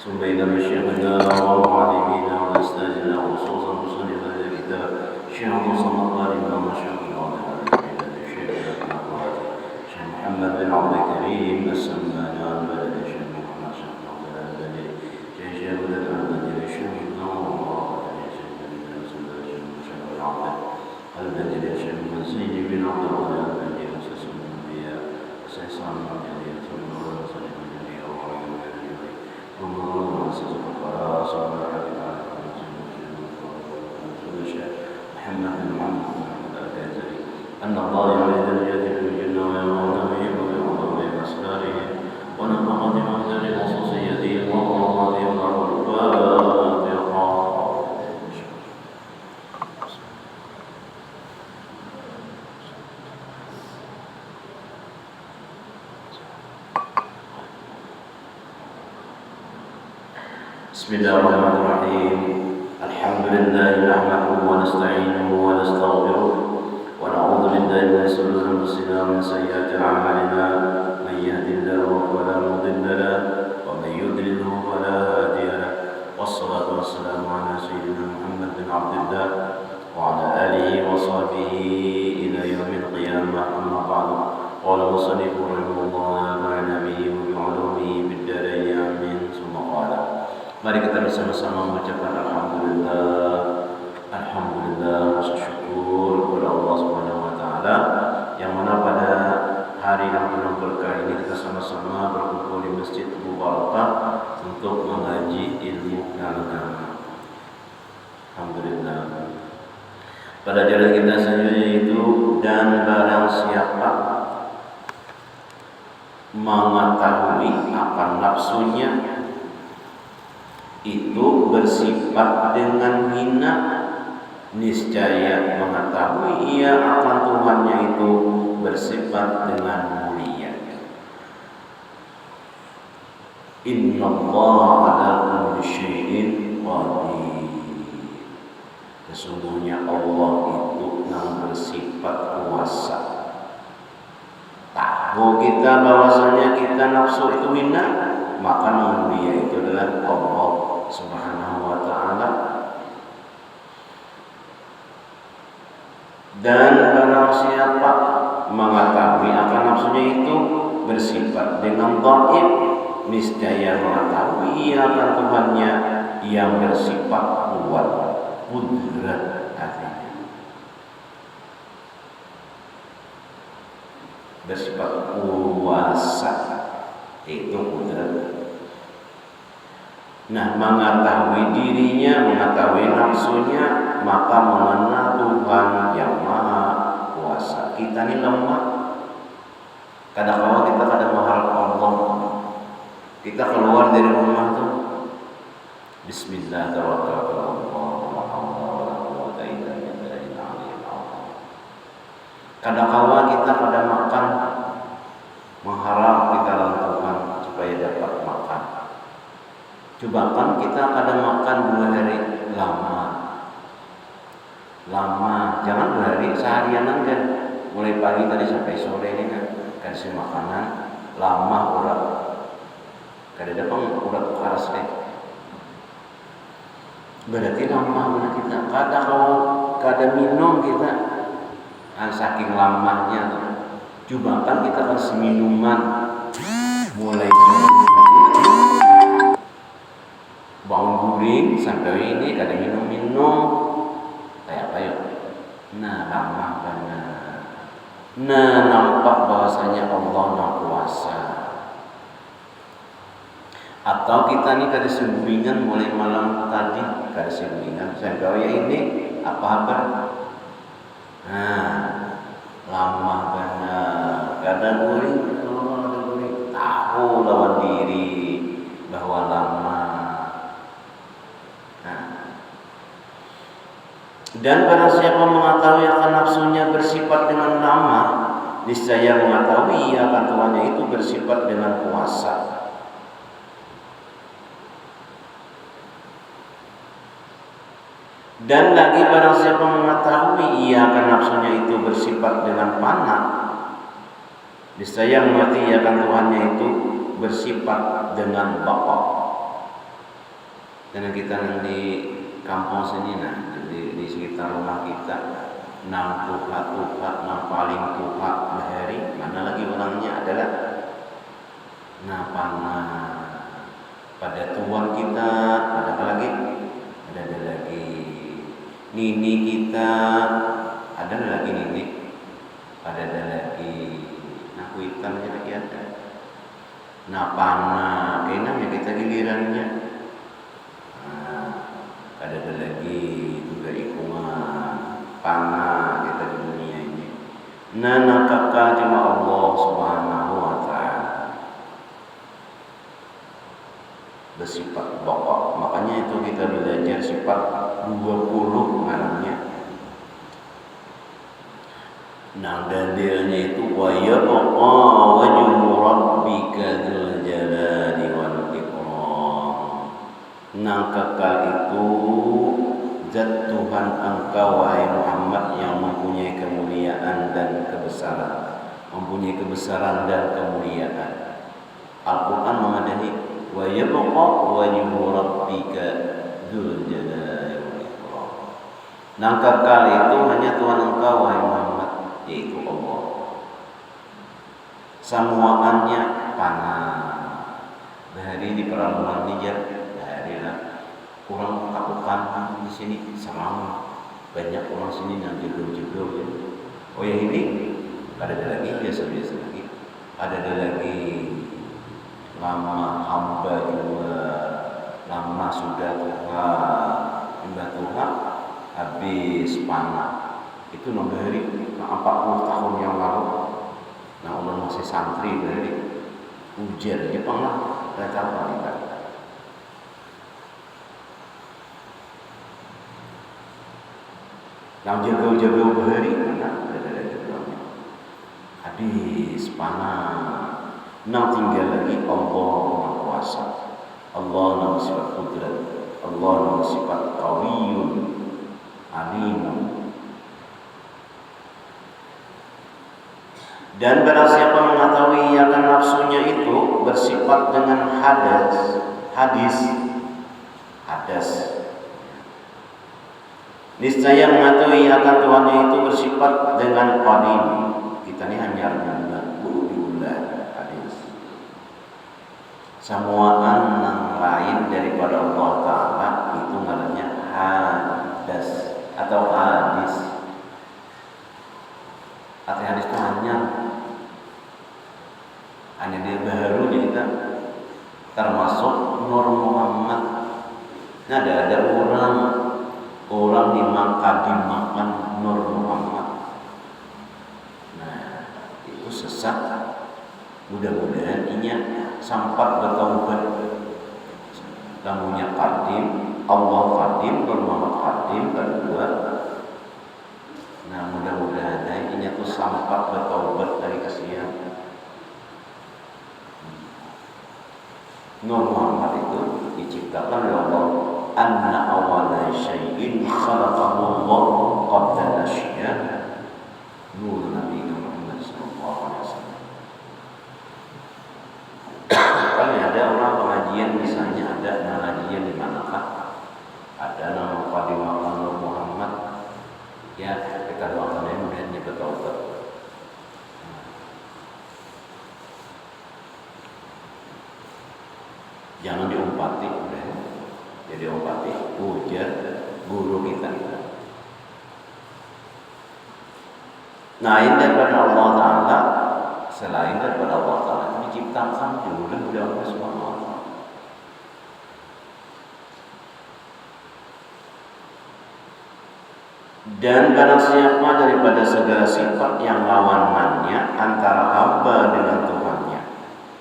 ثم إلى مشيخنا ومعلمينا وأستاذنا وخصوصا مصنف هذا الكتاب شيخ مصطفى القارئ ومشايخ الشيخ محمد بن عبد الكريم السمان بلد الشيخ محمد شيخ عبد البدري شيخ بلد البدري الشيخ البدري الشيخ مسيد بن عبد الله البدري أساس الأنبياء أساس الأنبياء محمد بن محمد الكاتري أن الله يريد الجنة الجنة ويرون به ويرون بأسراره ونفقة مهزل خصوصيته وقرامته الفاتحة. بسم الله الرحمن الرحيم. الحمد لله نحمده ونستعينه ونستغفره ونعوذ بالله من شرور انفسنا ومن سيئات اعمالنا من يهد الله فلا مضل له ومن يضلله فلا هادي له والصلاه والسلام على سيدنا محمد بن عبد الله وعلى اله وصحبه الى يوم القيامه. اما بعد قال المصنف رحمه الله ونفعنا به وبعلومه بالدارين امين. ثم قال mari kita bersama-sama mengucapkan alhamdulillah, rasa syukur kepada Allah Subhanahu wa taala yang mana pada hari yang penuh berkah ini kita sama-sama berkumpul di Masjid Abu Barakah untuk mengaji ilmu agama. Alhamdulillah. Pada jalan kita selanjutnya itu, dan barang siapa mengetahui akan nafsunya itu bersifat dengan hina, niscaya mengetahui ia akan Tuhannya itu bersifat dengan mulia. Innallaha ala kulli syai'in qadir. Sesungguhnya Allah itu yang bersifat kuasa. Tahu kita bahwasanya kita nafsu itu hina, maka mulia itu adalah Allah Subhanahu wa ta'ala. Dan barang siapa mengetahui akan nafsunya itu bersifat dengan dhaif, niscaya mengetahui ia akan Tuhannya yang bersifat kuat, qudrat artinya. Bersifat kuasa itu qudrat. Nah, mengetahui dirinya, mengetahui nafsunya, maka mengenal Tuhan yang Maha Kuasa. Kita ini lemah. Kadang-kadang kita mengharap Allah. Kita keluar dari rumah tuh, Bismillah, tawakkaltu 'ala Allah, la haula wa la quwwata illa billahil 'aliyyil 'azhim. Kadang-kadang kita pada makan mengharap kita Tuhan supaya dapat makan. Coba kan kita kadang makan 2 hari lama, jangan 2 hari, seharian kan, mulai pagi tadi sampai sore ini kan, kasih makanan lama urat, kada dapat urat keras deh. Berarti lama mana kita, kada minum kita, saking lamanya. Coba kan kita kasih minuman, mulai bangun guring sampai ini kada minum kayak apa yuk? Nah, lama benar. Nah, nampak bahwasanya Allah Maha Kuasa. Atau kita nih kada sembunyian mulai malam tadi, kada sembunyian sampai ini apa? Nah, lama benar. Kada guring, tahu lawan diri bahwa lama. Dan barang siapa mengetahui akan nafsunya bersifat dengan lama, niscaya mengetahui akan Tuhannya itu bersifat dengan kuasa. Dan lagi barang siapa mengetahui ia akan nafsunya itu bersifat dengan fana, niscaya mengerti akan Tuhannya itu bersifat dengan baqa. Dan kita di kampung sini di sekitar rumah kita nang tuha nang paling tuha bahari mana lagi orangnya adalah napana pada tuan kita ada lagi nini kita ada lagi nini ada lagi nakuitannya lagi ada napana kayaknya kita gilirannya ada lagi juga ikungan panah kita di dunia ini. Nana kakak cuma Allah Subhanahu wa Ta'ala bersifat pokok. Makanya itu kita belajar sifat 20 malamnya. Nah dalilnya itu wa yabqa wajhu rabbika dzul jalali wal ikram. Nang kekal itu zat Tuhan engkau wahai Muhammad yang mempunyai kemuliaan dan kebesaran, mempunyai kebesaran dan kemuliaan. Al-Quran memadahi wa yabqa wajhu rabbika dzul jalali wal ikram. Nang kekal itu hanya Tuhan engkau wahai Muhammad, yaitu Allah. Semuanya panah. Bahari di peralungan Nijar, baharilah kurang kabukan di sini sama banyak orang sini yang judul-judul ya. Oh ya ini ada lagi biasa-biasa lagi. Ada lagi lama hamba juga lama sudah Tuhan habis panah itu dari 40 tahun yang lalu. Nah Allah masih santri dari ujian Jepang lah rata kita. Yang jaga-jaga bahari mana ada jadwalnya. Habis panah. Nang tinggal lagi Allah Maha Kuasa. Allah nama sifat kudrat. Allah nama sifat qawiyun alimun. Dan barang siapa mengetahui akan nafsunya itu bersifat dengan hadas. Niscaya mengetahui akan Tuhannya itu bersifat dengan qadim. Kita ini hanya bulan hadis. Semua yang lain daripada Allah Ta'ala itu namanya hadas atau hadis. Arti hadis itu hanya dia baru kita termasuk Nur Muhammad. Nah ada orang dimakan Nur Muhammad. Nah itu sesat. Mudah-mudahan inya sampai bertaubat. Namanya qadim, Allah qadim, Nur Muhammad qadim kedua. Nah mudah-mudahan inya tuh sampai bertaubat dari kasihan. Nur Muhammad itu diciptakan oleh Allah. Anna awwala syai'in khalaqahu Allah qabla asya. Nur Nabi Muhammad sallallahu alaihi wasallam. Kalau ada orang pengajian misalnya ada pengajian di manakah? Ada nama Fadimah Nur Muhammad. Ya, kita doakan dia mudah-mudahan dia bertaubat. Jangan diumpati udah. Jadi umpati ujar guru kita. Nah ini daripada Allah Ta'ala. Selain daripada Allah Ta'ala diciptakan juga oleh Allah Subhanahu wa Ta'ala. Dan barang siapa daripada segala sifat yang lawanannya antara hamba dengan Tuhannya,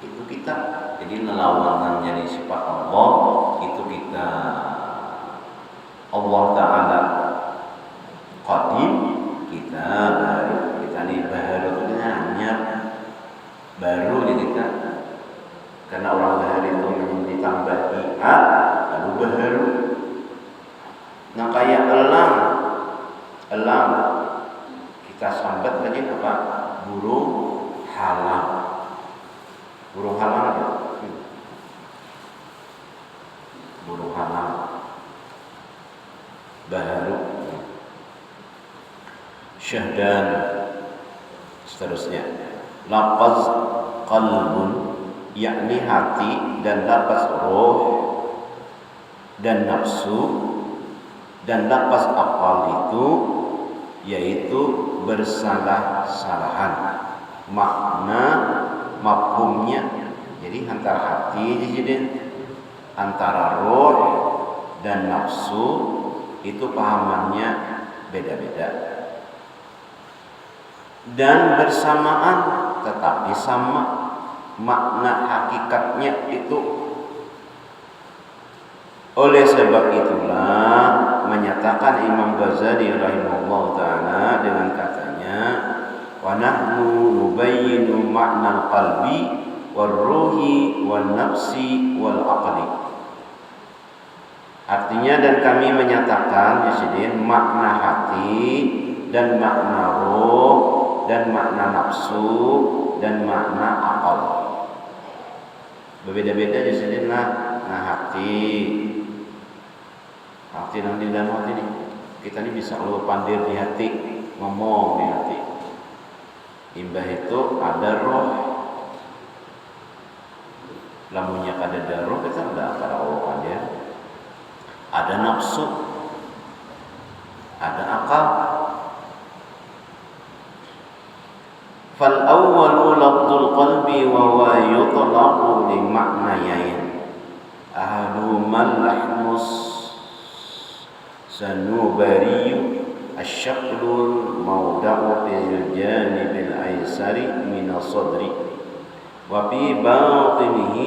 itu kita. Jadi lawanan jadi sifat Allah itu kita. Allah Ta'ala qadim, kita baru. Kita ini baru itu hanya baru jadi kita. Karena orang baru itu ditambah ia lalu baru. Nah kayak elang kita sambat tadi apa? Burung halang ya. Burung halang baharu, syahdan, seterusnya. Lafaz qalbun yakni hati, dan lafaz roh dan nafsu, dan lafaz aqal itu yaitu bersalah-salahan makna mafhumnya. Jadi antara hati jadi antara roh dan nafsu itu pahamannya beda-beda, dan bersamaan tetapi sama makna hakikatnya itu. Oleh sebab itulah menyatakan Imam Ghazali rahimahullah ta'ala dengan katanya, wa nahnu nubayyinu ma'nal qalbi wal ruhi wal nafsi wal aqli. Artinya, dan kami menyatakan di makna hati dan makna roh dan makna nafsu dan makna akal. Berbeda-beda di sini nah hati nang di dalam hati nih. Kita ini bisa lu pandir di hati, ngomong di hati. Imbah itu ada roh. Lamunnya kada roh kita ada para Allah pandir. Ada nafsu, ada akal. Fal awwalu lafzul qalbi wa huwa yutlaqu li ma'nayain. Ahaduhuma lahmus sanubariyu asy-syaklul mawda'u fil janibil aysari min as-sadri wa fi batinihi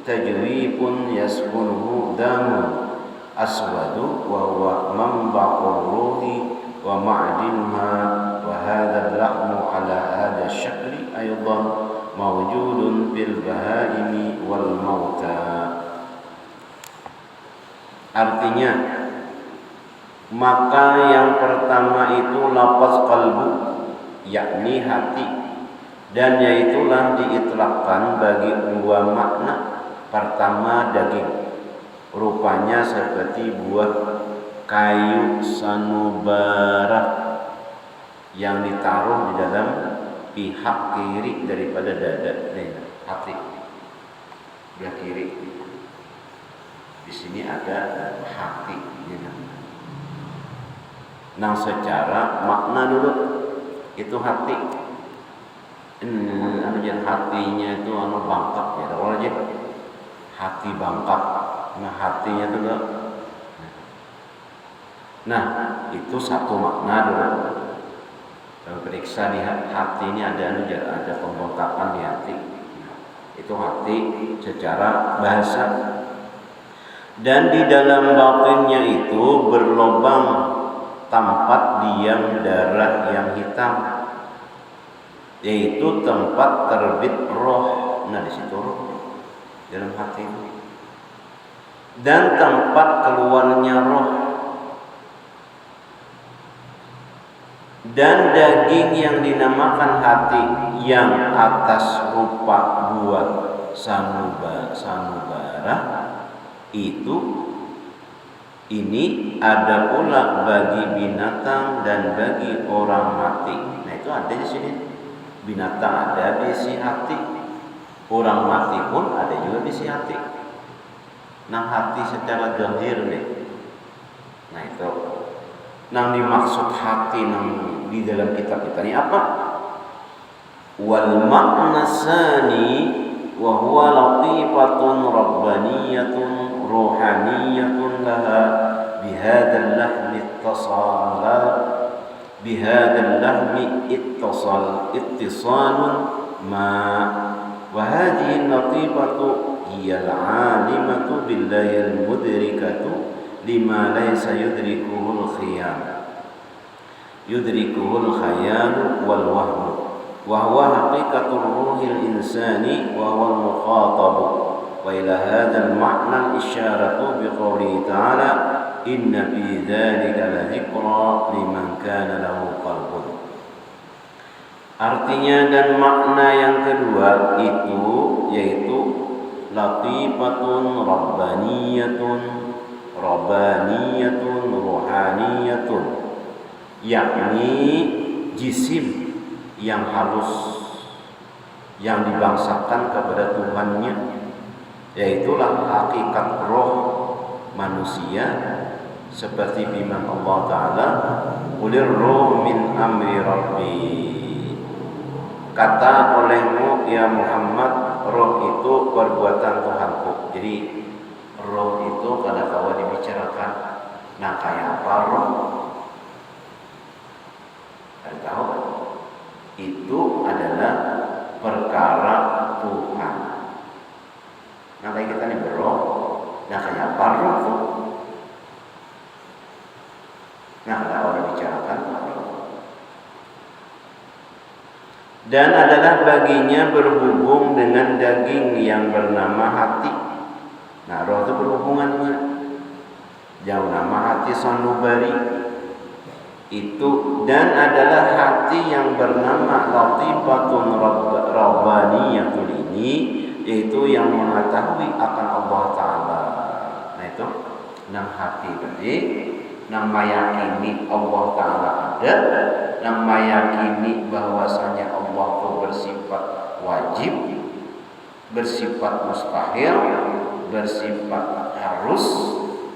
tajwifun yasbunuhu damun aswadu wa huwa manba'ur ruhi wa ma'dinuha wa hadha al-lahmu ala hadha asy-syakli aydan mawjudun fil bahaimi wal mauta. Artinya, maka yang pertama itu lafaz qalbu yakni hati, dan yaitulah diitlaqkan bagi dua makna. Pertama daging, rupanya seperti buah kayu sanubara yang ditaruh di dalam pihak kiri daripada dada, hati belah kiri. Di sini ada hati. Nah, secara makna dulu itu hati. Hatinya itu bangkak ya, kalau aja hati bangkak. Nah, hatinya itu dulu. Nah, itu satu makna dulu. Periksa di hati ini ada pembengkakan di hati. Itu hati secara bahasa. Dan di dalam batinnya itu berlubang tempat diam darah yang hitam, yaitu tempat terbit roh. Nah, di situ roh dalam hati itu, dan tempat keluarnya roh. Dan daging yang dinamakan hati yang atas rupa buah sanubara itu ini ada pula bagi binatang dan bagi orang mati. Nah, itu ada di sini. Binatang ada di si hati, orang mati pun ada juga di si hati. Nah, hati secara zahir nih. Nah, itu nang dimaksud hati nang di dalam kitab kita ini apa? Wal makna sani wa huwa latifatun rabbaniyatun ruhaniyatun laha bihadzal lahmi ittisalun ma wa hadhihi latifatu hiya al-alimatu billahi al-mudrikatu lima laysa yudrikuhul khayal wal wahmu wa huwa haqiqatur ruhil insani wa huwa al-muqatab. Wa ila hadzal ma'na al-isyaratu bi qouli ta'ala inna fi dzalika la dzikra liman kana lahu qalbun. Artinya, dan makna yang kedua itu yaitu latifatun rabbaniyatun rabbaniyatun ruhaniyatun, yakni jisim yang halus yang dibangsakan kepada Tuhannya, yaitulah hakikat roh manusia, seperti firman Allah Ta'ala, "Qulir ruh min amri rabbi." Kata olehmu ya Muhammad, roh itu perbuatan Tuhanku. Jadi roh itu kadang-kala dibicarakan. Nah, kayak apa roh? Kalian tahu? Itu adalah perkara Tuhan. Nah, kayak kita nih berroh. Nah, kayak apa roh tuh? Nah, kalau dibicarakan roh. Dan adalah baginya berhubung dengan daging yang bernama hati. Nah, roh itu berhubungannya. Yang nama hati sanubari itu, dan adalah hati yang bernama latifatun rabbaniyatun ini, yaitu yang mengetahui akan Allah Ta'ala. Nah itu, nang hati tadi, nang meyakini Allah Ta'ala ada, nang meyakini bahwasanya Allah itu bersifat wajib, bersifat mustahil, bersifat harus,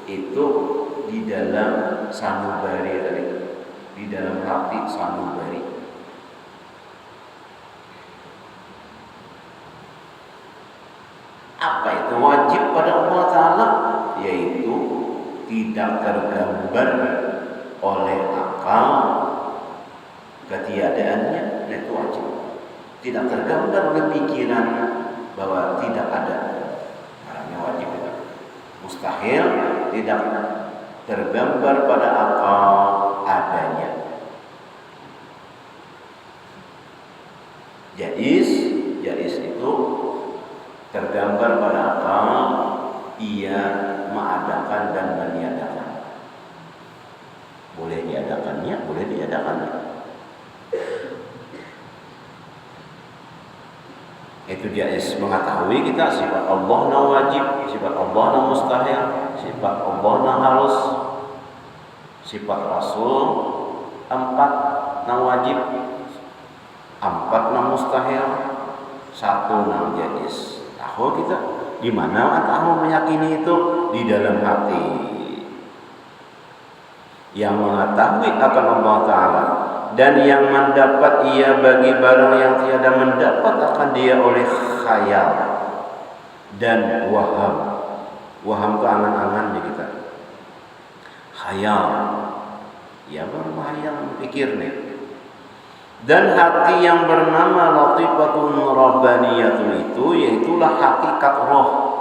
itu di dalam sanubari tadi, di dalam hati sanubari. Apa itu wajib pada Allah Ta'ala? Yaitu tidak tergambar oleh akal ketiadaannya. Nah, itu wajib. Tidak tergambar oleh pikiran bahwa tidak ada. Namanya wajib itu. Mustahil, tidak tergambar pada akal adanya. Jaiz itu tergambar pada akal, ia mengadakan dan meniadakan. Boleh diadakannya, boleh diadakannya. Itu jaiz, mengetahui kita sifat Allah na wajib, sifat Allah na mustahil, sifat Allah na harus, sifat Rasul 4 na wajib, 4 na mustahil, 1 na jaiz. Tahu kita di mana tahu meyakini itu? Di dalam hati. Yang mengetahui akan Allah Ta'ala dan yang mendapat ia bagi barang yang tiada mendapat akan dia oleh khayal dan waham. Waham itu angan-angan di kita. Khayal, ya baru khayal, pikir nih. Dan hati yang bernama latifatun rabbaniyatun itu, yaitulah hakikat roh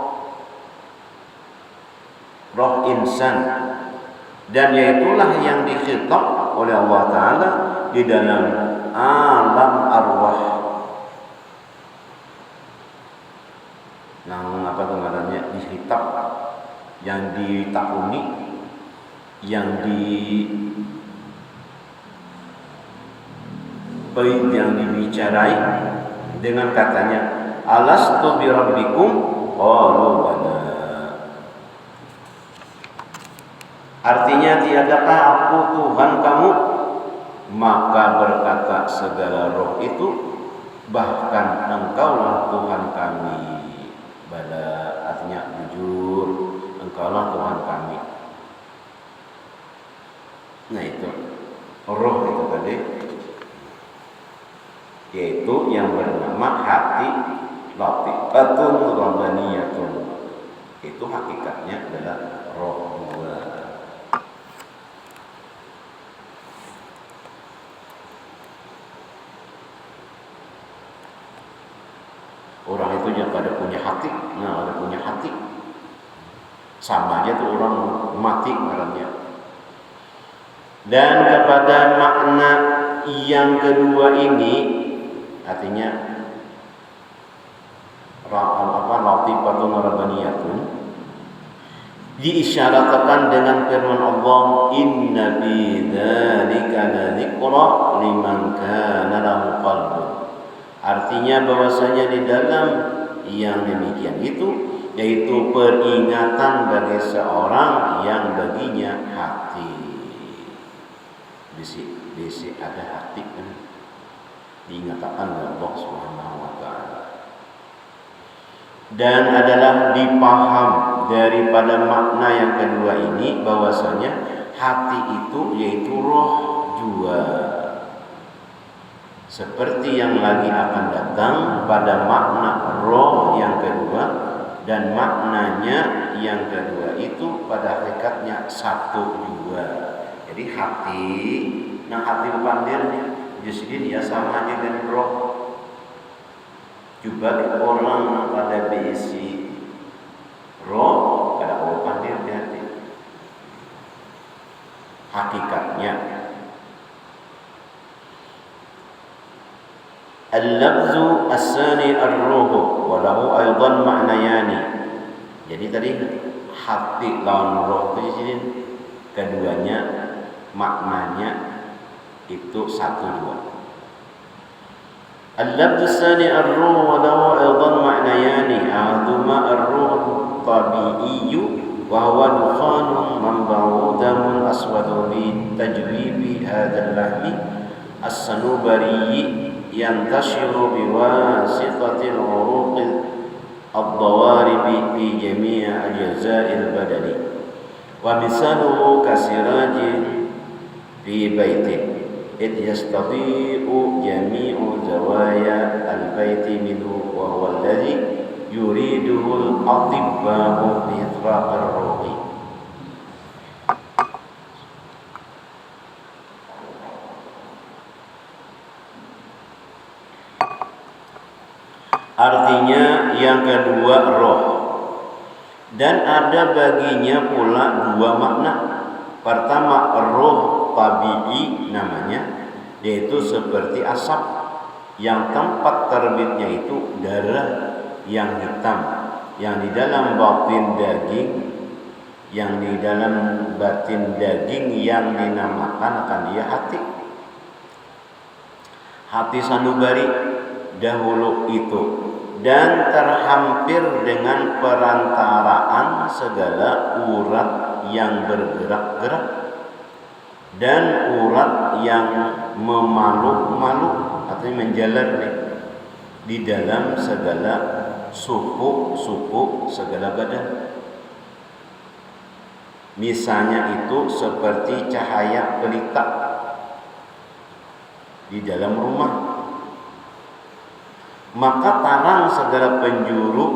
insan, dan yaitulah yang dikhitab oleh Allah Ta'ala di dalam alam arwah. Nah, apa namanya, dikhitab, yang ditakuni, yang dibicarai dengan katanya, alastu bi rabbikum qalu bala. Artinya, tiadakah aku Tuhan kamu? Maka berkata segala roh itu, bahkan engkaulah Tuhan kami. Bala artinya jujur, engkaulah Tuhan kami. Nah itu roh itu tadi, yaitu yang bernama hati latifatun rabbaniyatun. Itu hakikatnya adalah roh dua. Orang itu yang pada punya hati, ada punya hati, sama aja tuh orang mati ngarannya. Dan kepada makna yang kedua ini, artinya latifatun rabbaniyatun, diisyaratkan dengan firman Allah, inna fi dzalika ladzikra liman kana lahu qalbun. Artinya bahwasanya di dalam yang demikian itu yaitu peringatan bagi seorang yang baginya hati. Bisi ada hati kan diingatkan oleh Allah Subhanahu wa taala. Dan adalah dipaham daripada makna yang kedua ini bahwasanya hati itu yaitu roh jua. Seperti yang lagi akan datang pada makna roh yang kedua, dan maknanya yang kedua itu pada hakikatnya satu juga. Jadi hati, nah hati pandirnya jadi dia sama aja dengan roh. Juga orang pada berisi roh pada Allah pandir di hati. Hakikatnya al-lafzu as-sani ar-ruh wa lahu aidan ma'nayani. Jadi tadi hati lawan roh itu jadi keduanya maknanya itu satu dua. Al-lafzu as-sani ar-ruh wa lahu aidan ma'nayani. Ahaduma ar-ruh tabi'iyyu wa huwa dukhanun manba'u damun aswadu bi tajwibi hadzal lahmi as-sanubari yantashiru biwasitatil uruqil ad-dawarib fi jami' al-jaza'il badani wa misaluhu kasirajin fi baitin id yastadi'u jami'u zawaya al-baiti minhu wa huwa alladhi yuriduhu al-atibba'u bi itraqir ruhi. Artinya yang kedua roh, dan ada baginya pula dua makna. Pertama roh tabi'i namanya, yaitu seperti asap yang tempat terbitnya itu darah yang hitam, yang di dalam batin daging, yang di dalam batin daging yang dinamakan akan dia hati. Hati sanubari dahulu itu, dan terhampir dengan perantaraan segala urat yang bergerak-gerak dan urat yang memaluk-maluk atau menjalar di dalam segala suku segala badan. Misalnya itu seperti cahaya pelita di dalam rumah, maka tarang segala penjuru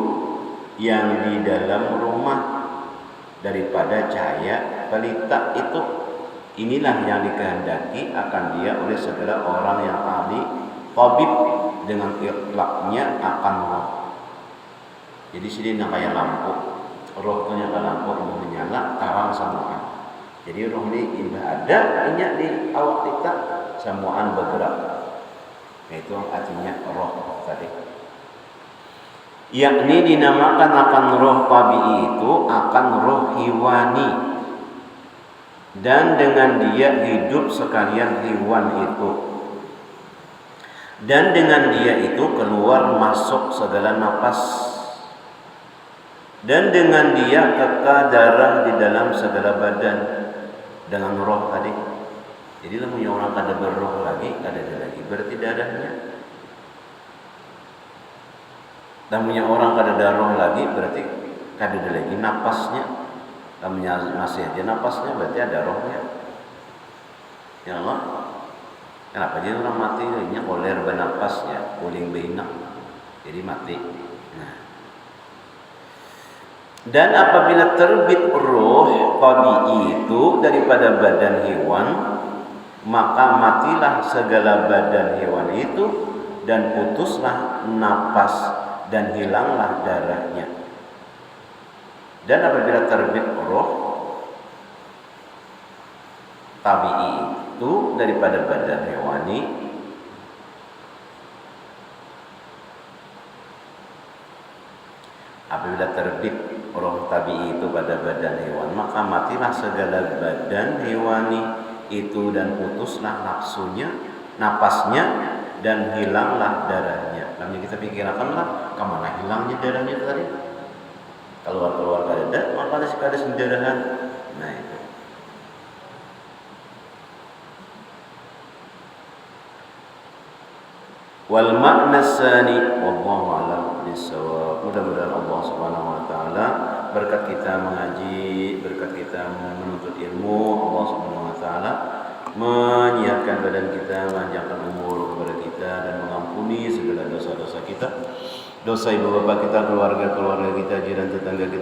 yang di dalam rumah daripada cahaya pelita itu. Inilah yang dikehendaki akan dia oleh segala orang yang ahli tabib dengan itlaqnya akan roh. Jadi sini nak kayak lampu, roh itu nyala lampu ini menyala tarang samuan. Jadi roh ini indah ada inyak di awak kita samuan bergerak. Itu artinya roh tadi. Yakni dinamakan akan roh tabi'i itu akan roh hewani, dan dengan dia hidup sekalian hewan itu, dan dengan dia itu keluar masuk segala napas, dan dengan dia kekal darah di dalam segala badan dengan roh tadi. Jadi punya orang kada berroh lagi, kada ada lagi berarti darahnya. Dan punya orang kada ada roh lagi berarti kada ada lagi napasnya. Dan masih aja napasnya berarti ada rohnya. Ya Allah. Kenapa jadi orang mati ini koler bernapasnya, uling beinak. Jadi mati. Nah. Dan apabila terbit roh tabi'i itu daripada badan hewan, maka matilah segala badan hewan itu, dan putuslah napas dan hilanglah darahnya. Dan apabila terbit roh tabi'i itu daripada badan hewani, apabila terbit roh tabi'i itu pada badan hewan, maka matilah segala badan hewani itu, dan putuslah nafsunya, napasnya, dan hilanglah darahnya. Lalu kita pikirkanlah kemana hilangnya darahnya tadi. keluar kada, maka ada senjarahan. Nah itu. Wal makna tsani wallahu a'lam bissawab. Mudah-mudahan Allah Subhanahu wa taala berkat kita mengaji, berkat kita menuntut ilmu, Allah Subhanahu wa taala menyiapkan badan kita, memanjangkan umur kepada kita dan mengampuni segala dosa-dosa kita, dosa ibu bapa kita, keluarga kita, jiran tetangga kita.